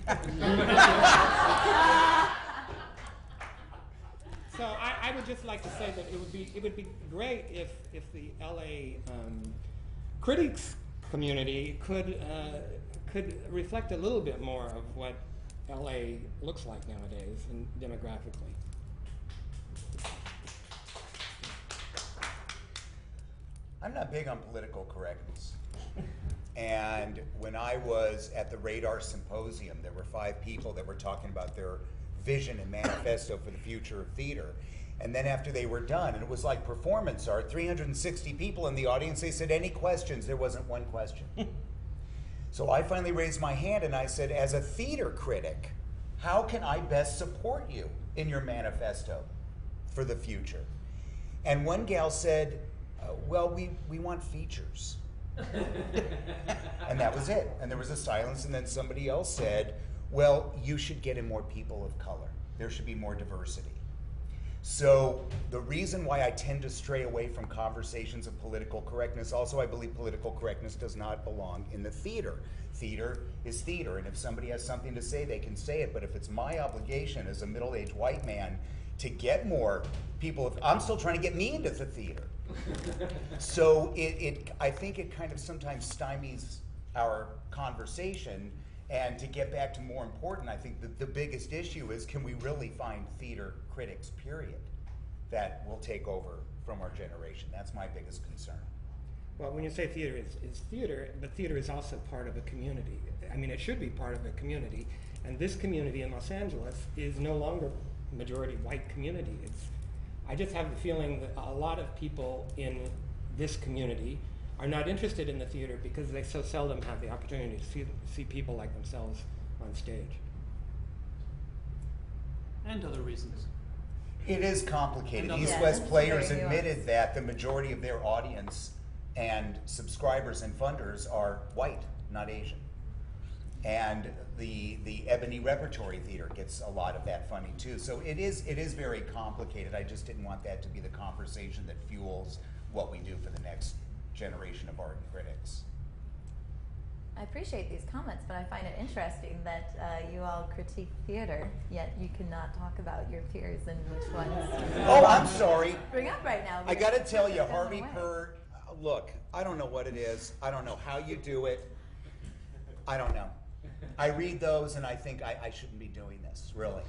So I would just like to say that it would be great if the LA critics community could reflect a little bit more of what LA looks like nowadays and demographically. I'm not big on political correctness. And when I was at the Radar Symposium, there were 5 people that were talking about their vision and manifesto for the future of theater. And then after they were done, and it was like performance art, 360 people in the audience, they said, any questions? There wasn't one question. So I finally raised my hand and I said, as a theater critic, how can I best support you in your manifesto for the future? And one gal said, well, we want features. And that was it. And there was a silence, and then somebody else said, well, you should get in more people of color. There should be more diversity. So the reason why I tend to stray away from conversations of political correctness, also I believe political correctness does not belong in the theater. Theater is theater, and if somebody has something to say, they can say it. But if it's my obligation as a middle-aged white man to get more people, I'm still trying to get me into the theater. So I think it kind of sometimes stymies our conversation. And to get back to more important, I think the biggest issue is, can we really find theater critics, period, that will take over from our generation? That's my biggest concern. Well, when you say theater is theater, but theater is also part of a community. I mean, it should be part of a community. And this community in Los Angeles is no longer a majority white community. I just have the feeling that a lot of people in this community are not interested in the theater because they so seldom have the opportunity to see people like themselves on stage. And other reasons. It is complicated. East West Players admitted that the majority of their audience and subscribers and funders are white, not Asian. And the Ebony Repertory Theater gets a lot of that funding too. So it is very complicated. I just didn't want that to be the conversation that fuels what we do for the next generation of art and critics. I appreciate these comments, but I find it interesting that you all critique theater, yet you cannot talk about your peers and which ones. Oh, I'm sorry. Bring up right now. I got to tell you, Harvey, Perr, look, I don't know what it is. I don't know how you do it. I don't know. I read those and I think I shouldn't be doing this, really.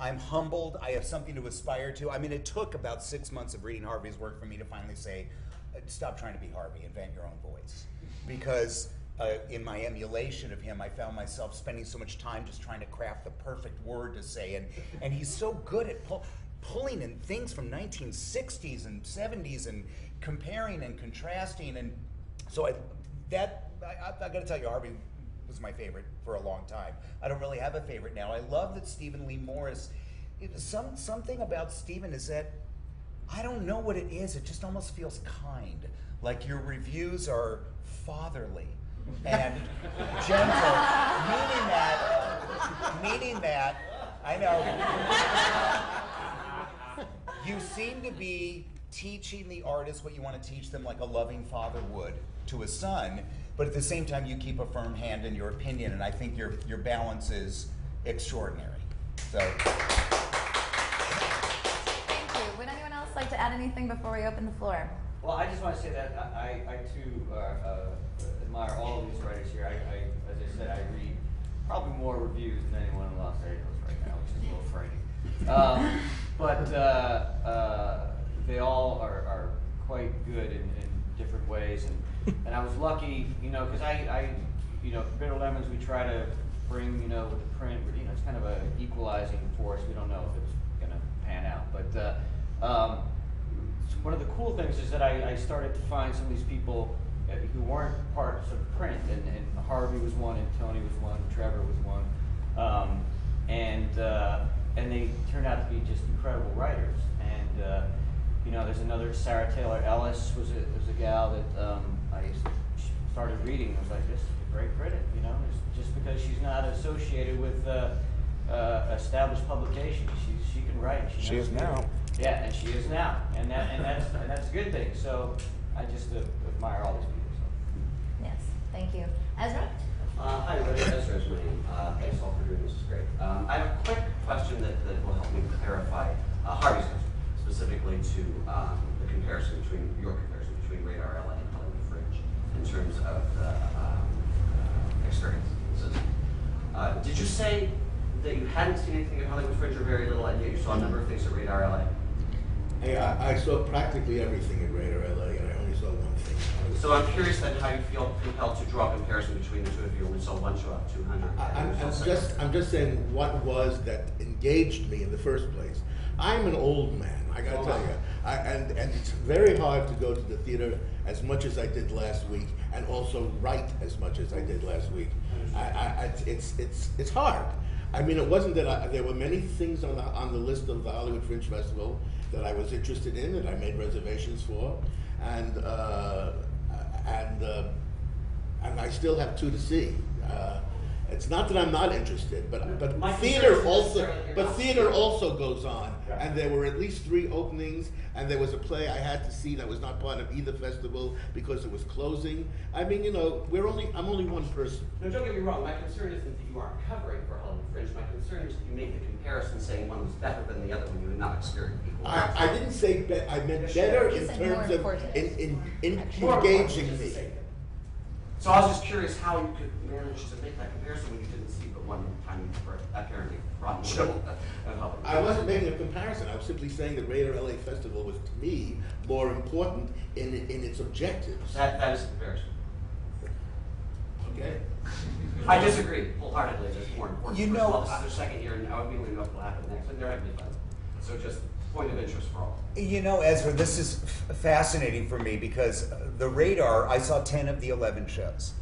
I'm humbled. I have something to aspire to. I mean, it took about 6 months of reading Harvey's work for me to finally say, stop trying to be Harvey, invent your own voice. Because in my emulation of him, I found myself spending so much time just trying to craft the perfect word to say. And he's so good at pulling in things from 1960s and 70s and comparing and contrasting. And so I got to tell you, Harvey was my favorite for a long time. I don't really have a favorite now. I love that Stephen Lee Morris, something about Stephen is that, I don't know what it is, it just almost feels kind. Like your reviews are fatherly and gentle, meaning that, I know, you seem to be teaching the artist what you want to teach them like a loving father would to a son, but at the same time you keep a firm hand in your opinion, and I think your balance is extraordinary. So. Thank you. Would anyone else like to add anything before we open the floor? Well, I just want to say that I too admire all of these writers here. As I said, I read probably more reviews than anyone in Los Angeles right now, which is a little frightening. But they all are quite good in different ways, and I was lucky, because I Bitter Lemons, we try to bring, with the print, it's kind of a equalizing force. We don't know if it's going to pan out, but one of the cool things is that I started to find some of these people who weren't parts of print, and Harvey was one, and Tony was one, Trevor was one, and they turned out to be just incredible writers. And there's another, Sarah Taylor Ellis was a gal that I started reading. I was like, this is a great critic, just because she's not associated with established publications. She can write. She is now. Yeah, and she is now, and that's a good thing. So I just admire all these people. So. Yes, thank you. Ezra? Thanks all for doing this. Is great. I have a quick question that will help me clarify Harvey's question, specifically to the comparison between Radar LA and Hollywood Fringe in terms of the experiences. Did you say that you hadn't seen anything at Hollywood Fringe or very little, and yet you saw a number of things at Radar LA? Hey, I saw practically everything at Radar LA, and I only saw one thing. So I'm curious then how you feel compelled to draw a comparison between the two if you only saw one show out of 200. I'm just saying what was that engaged me in the first place. I'm an old man, I gotta tell you. And it's very hard to go to the theater as much as I did last week, and also write as much as I did last week. It's hard. I mean, it wasn't that there were many things on the list of the Hollywood Fringe Festival that I was interested in, that I made reservations for, and I still have 2 to see. It's not that I'm not interested, but theater also goes on, and there were at least 3 openings, and there was a play I had to see that was not part of either festival because it was closing. I mean, you know, I'm only one person. No, don't get me wrong. My concern isn't that you aren't covering for Hollywood Fringe. My concern is that you make the comparison saying one was better than the other when you had not experienced people. I didn't say I meant better in terms of engaging me. So I was just curious how you could manage to make that comparison when you didn't see but one time you were apparently rotten show. I wasn't making a comparison. I was simply saying that Radar LA Festival was, to me, more important in its objectives. That is a comparison. Okay. I disagree wholeheartedly. It's more important. You First know, of all, this is their second year, and now we don't know what will happen next, and they're having fun. So just point of interest for all. You know, Ezra, this is fascinating for me because the Radar, I saw 10 of the 11 shows.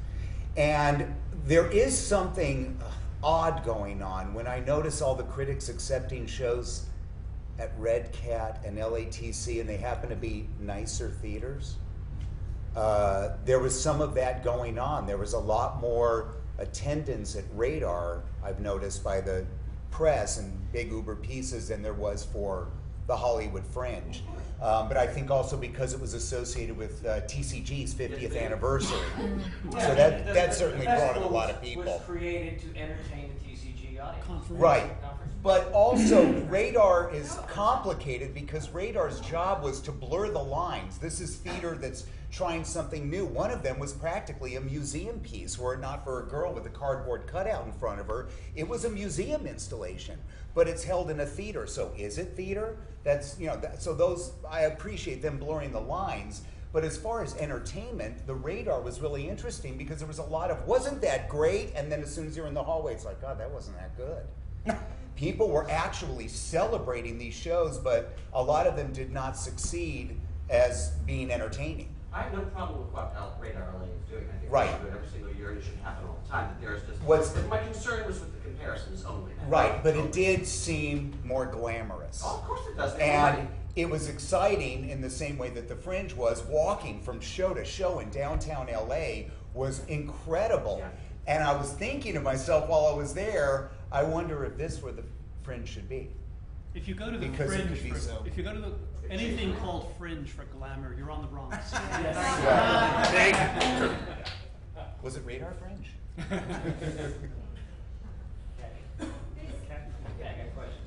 And there is something odd going on when I notice all the critics accepting shows at Red Cat and LATC, and they happen to be nicer theaters. There was some of that going on. There was a lot more attendance at Radar, I've noticed, by the press and big Uber pieces than there was for the Hollywood Fringe. But I think also because it was associated with TCG's 50th anniversary. So that certainly brought a lot of people. Was created to entertain the TCG audience. Right. But also, Radar is complicated because Radar's job was to blur the lines. This is theater that's trying something new. One of them was practically a museum piece, were it not for a girl with a cardboard cutout in front of her. It was a museum installation, but it's held in a theater. So is it theater? That's, you know, so those, I appreciate them blurring the lines. But as far as entertainment, the Radar was really interesting because there was a lot of, wasn't that great? And then as soon as you're in the hallway, it's like, God, that wasn't that good. People were actually celebrating these shows, but a lot of them did not succeed as being entertaining. I have no problem with what Radar LA is doing. I think Right. they should do it every single year, and it should happen all the time. But there's just my concern was with the comparisons only. Right, but it did seem more glamorous. Oh, of course it does. And it was exciting in the same way that the Fringe was. Walking from show to show in downtown LA was incredible. Yeah. And I was thinking to myself while I was there, I wonder if this where the Fringe should be. If you go to the Because it Fringe, could be so. if you go to anything called Fringe for glamour, you're on the wrong side. Yes. Was it Radar Fringe? Yeah, I got a question.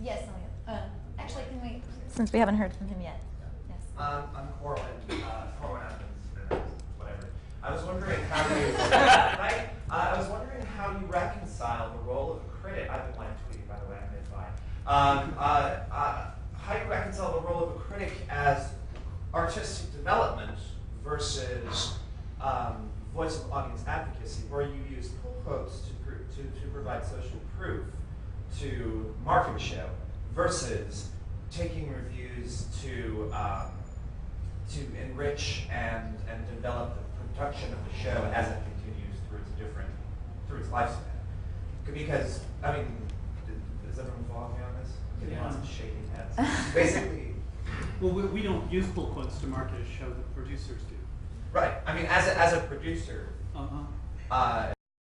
Yes, actually, can we, since we haven't heard from him yet. Yes. I'm Corwin, Corwin Athens, whatever. I was wondering how you, right? I was wondering how you reconcile the role of a critic. I've been live tweeting, by the way, I'm mid-by. How you reconcile the role of a critic as artistic development versus voice of audience advocacy, where you use pull quotes to provide social proof to market a show, versus taking reviews to enrich and develop the production of the show as it continues through its lifespan. Because, I mean, is everyone following me on this? I'm getting lots of shaking heads. Basically, Well, we don't use pull quotes to market a show, the producers do. right. I mean, as a producer, Uh-huh.